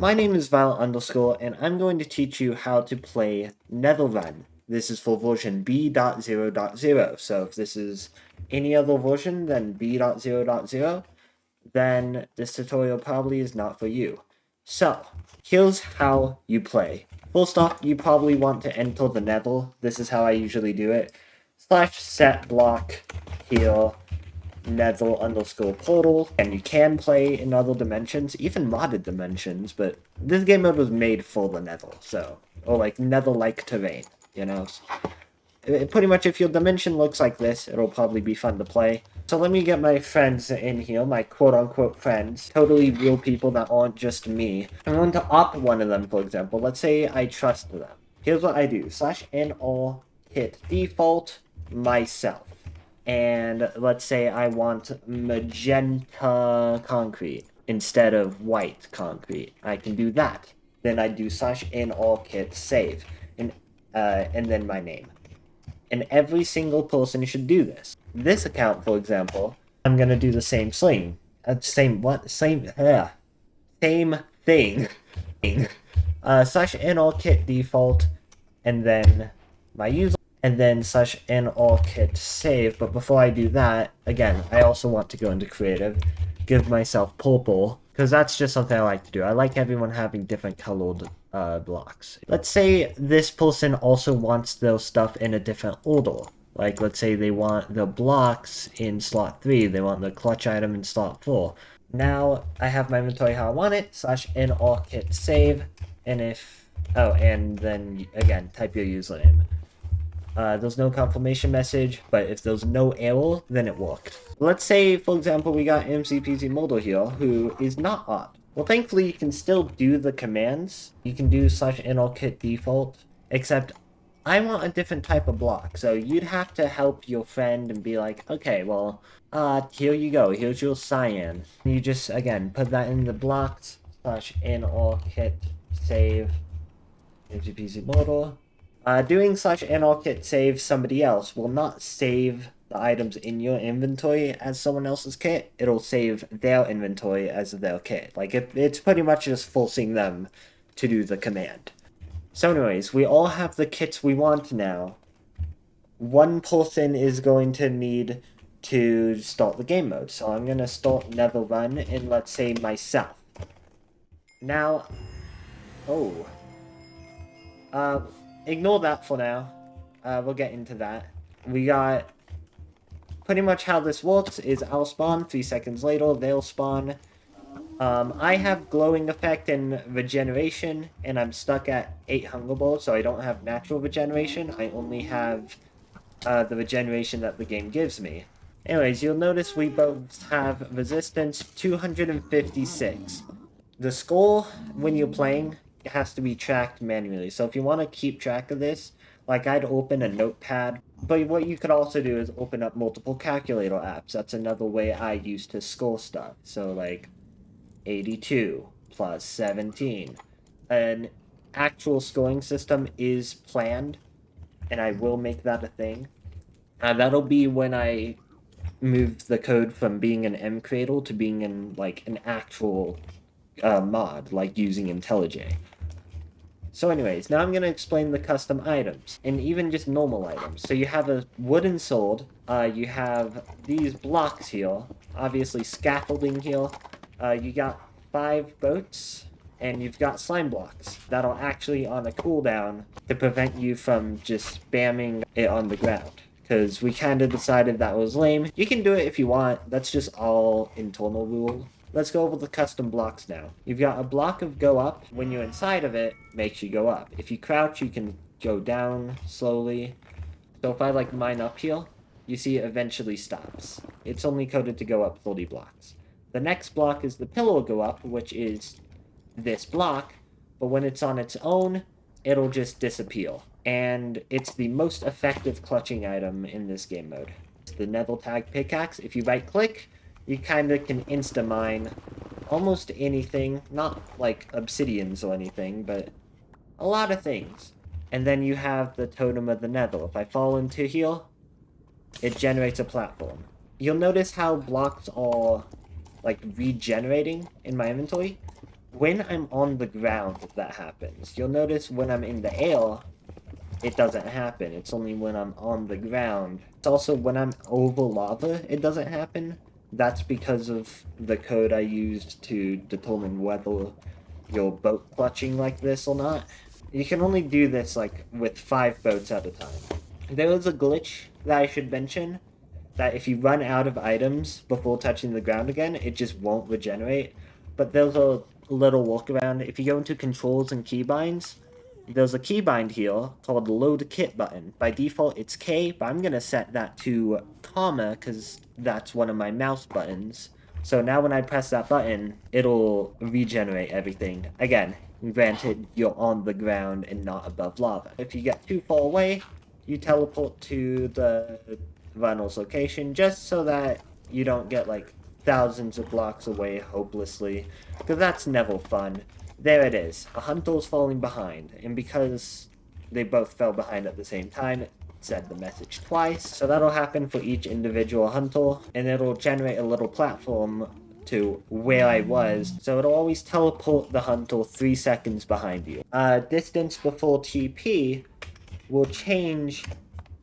My name is Violet_, and I'm going to teach you how to play NetherRun. This is for version b.0.0, so if this is any other version than b.0.0, then this tutorial probably is not for you. So, here's how you play. First off, you probably want to enter the Nether. This is how I usually do it. /set block here, nether_portal, and you can play in other dimensions, even modded dimensions, but this game mode was made for the nether, so, or like nether-like terrain, you know? Pretty much if your dimension looks like this, it'll probably be fun to play. So let me get my friends in here, my quote-unquote friends, totally real people that aren't just me. I'm going to opt one of them, for example. Let's say I trust them. Here's what I do. /nr hit default myself. And let's say I want magenta concrete instead of white concrete. I can do that. Then I do /nr kit save, and then my name. And every single person should do this. This account, for example, I'm gonna do the same thing. Same thing. /nr kit default, and then my user, and then /nr kit save. But before I do that, again, I also want to go into creative, give myself purple, because that's just something I like to do. I like everyone having different colored blocks. Let's say this person also wants their stuff in a different order. Like, let's say they want the blocks in slot 3, they want the clutch item in slot 4. Now, I have my inventory how I want it, /nr kit save, and if, oh, and then, again, type your username. There's no confirmation message, but if there's no error, then it worked. Let's say, for example, we got MCPZ Model here, who is not opt. Well, thankfully, you can still do the commands. You can do /nr kit default, except I want a different type of block, so you'd have to help your friend and be like, okay, well, here you go, here's your cyan. You just, again, put that in the blocks, /nr kit save, MCPZ Model. Doing /nr kit save somebody else will not save the items in your inventory as someone else's kit. It'll save their inventory as their kit. Like, it's pretty much just forcing them to do the command. So anyways, we all have the kits we want now. One person is going to need to start the game mode. So I'm going to start NetherRun and let's say myself. Now, ignore that for now. We'll get into that. We got pretty much how this works is I'll spawn, 3 seconds later, they'll spawn. I have glowing effect and regeneration, and I'm stuck at 8 hunger balls, so I don't have natural regeneration. I only have the regeneration that the game gives me. Anyways, you'll notice we both have resistance 256. The score, when you're playing, it has to be tracked manually. So if you want to keep track of this, like I'd open a notepad. But what you could also do is open up multiple calculator apps. That's another way I use to score stuff. So like 82 plus 17. An actual scoring system is planned, and I will make that a thing. That'll be when I move the code from being an mcradle to being in like an actual mod, like using IntelliJ. So anyways, now I'm going to explain the custom items, and even just normal items. So you have a wooden sword, you have these blocks here, obviously scaffolding here, you got 5 boats, and you've got slime blocks that are actually on a cooldown to prevent you from just spamming it on the ground. Because we kind of decided that was lame. You can do it if you want, that's just all internal rule. Let's go over the custom blocks now. You've got a block of go up. When you're inside of it, makes you go up. If you crouch, you can go down slowly. So if I like mine up here, you see it eventually stops. It's only coded to go up 30 blocks. The next block is the pillar go up, which is this block, but when it's on its own, it'll just disappear. And it's the most effective clutching item in this game mode. It's the Nether Tag Pickaxe. If you right click, you kind of can insta-mine almost anything, not like obsidians or anything, but a lot of things. And then you have the Totem of the Nether. If I fall into here, it generates a platform. You'll notice how blocks are like regenerating in my inventory. when I'm on the ground that happens. You'll notice when I'm in the air, it doesn't happen. It's only when I'm on the ground. It's also when I'm over lava, it doesn't happen. That's because of the code I used to determine whether your boat clutching like this or not. You can only do this like with 5 boats at a time. There is a glitch that I should mention, that if you run out of items before touching the ground again, it just won't regenerate. But there's a little workaround. If you go into controls and keybinds, there's a keybind here called load kit button. By default, it's K, but I'm going to set that to comma because that's one of my mouse buttons. So now when I press that button, it'll regenerate everything. Again, granted, you're on the ground and not above lava. If you get too far away, you teleport to the Vinyl's location just so that you don't get like thousands of blocks away hopelessly, because that's never fun. There it is. A hunter's falling behind, and because they both fell behind at the same time, it said the message twice. So that'll happen for each individual hunter, and it'll generate a little platform to where I was, so it'll always teleport the hunter 3 seconds behind you. Distance before TP will change,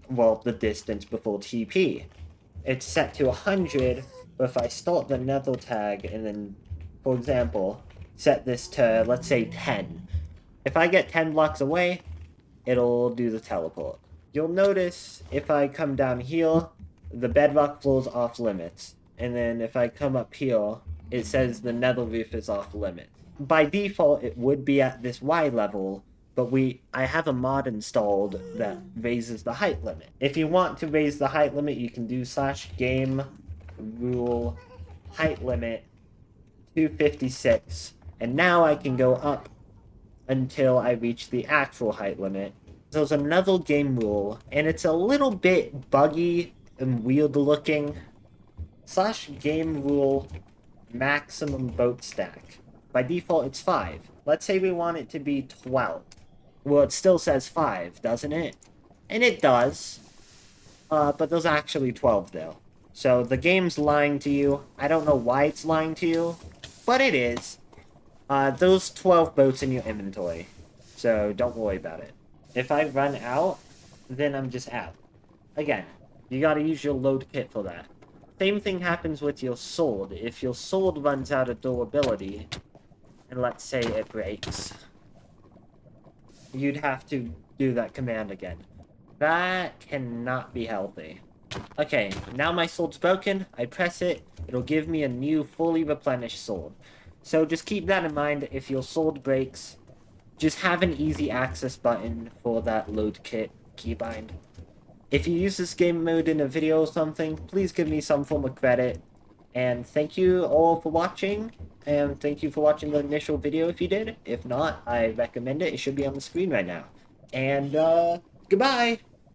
well, the distance before TP. It's set to 100, but if I start the nether tag and then, for example, set this to, let's say, 10. If I get 10 blocks away, it'll do the teleport. You'll notice if I come down here, the bedrock floor's off limits. And then if I come up here, it says the nether roof is off limits. By default, it would be at this Y level, but I have a mod installed that raises the height limit. If you want to raise the height limit, you can do /game rule height limit 256, and now I can go up until I reach the actual height limit. There's another game rule, and it's a little bit buggy and weird looking. /game rule maximum boat stack. By default, it's 5. Let's say we want it to be 12. Well, it still says 5, doesn't it? And it does. But there's actually 12, though. So the game's lying to you. I don't know why it's lying to you, but it is. Those 12 boats in your inventory. So don't worry about it. If I run out, then I'm just out. Again, you gotta use your load kit for that. Same thing happens with your sword. If your sword runs out of durability, and let's say it breaks, you'd have to do that command again. That cannot be healthy. Okay, now my sword's broken. I press it. It'll give me a new fully replenished sword. So just keep that in mind. If your sword breaks, just have an easy access button for that load kit keybind. If you use this game mode in a video or something, please give me some form of credit. And thank you all for watching. And thank you for watching the initial video if you did. If not, I recommend it. It should be on the screen right now. And, goodbye!